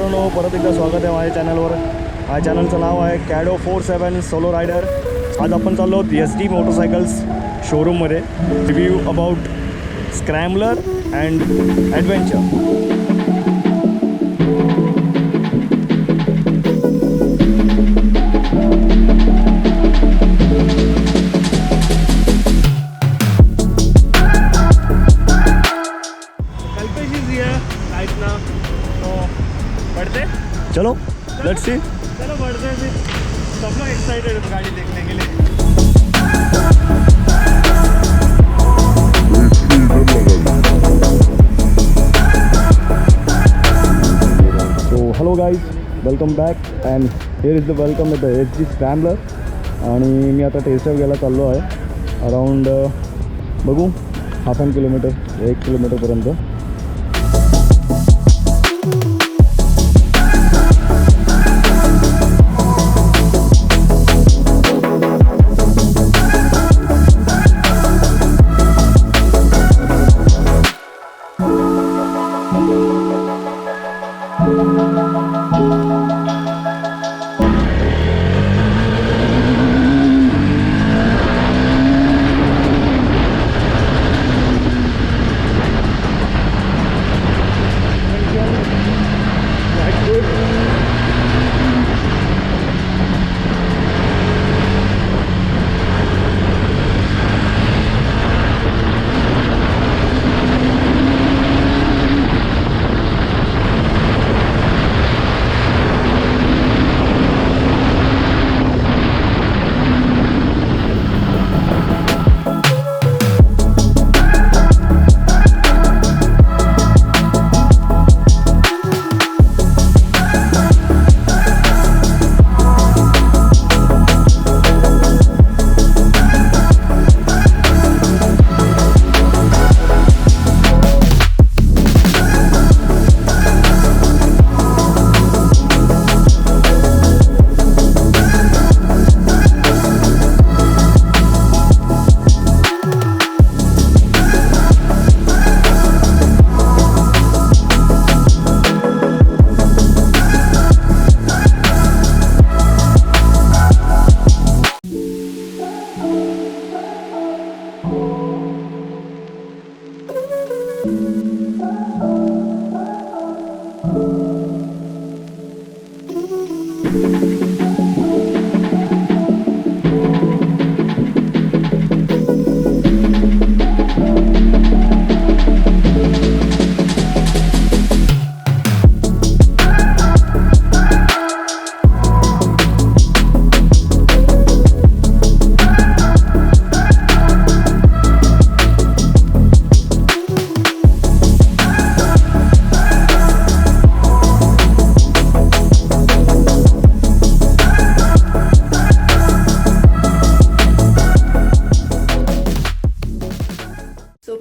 मित्रांनो, परत एकदा स्वागत आहे माझ्या चॅनलवर. माझ्या चॅनलचं नाव आहे कॅडो 47 सोलो रायडर. आज आपण चाललो आहोत यझदी मोटरसायकल्स शोरूममध्ये. Review about scrambler and adventure. चलो लेट्स सी. चलो बढ़ते हैं फिर. सब लोग एक्साइटेड है गाड़ी देखने के लिए. So hello guys, welcome back and here is the welcome the Yezdi scrambler. आणि मी आता टेस्ट ड्राइव्ह घ्यायला चाललो आहे. अराउंड बघू half an kilometre 1 किलोमीटरपर्यंत.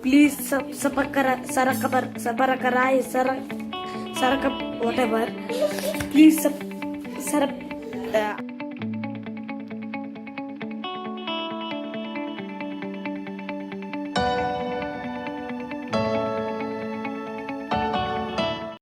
Please whatever. Please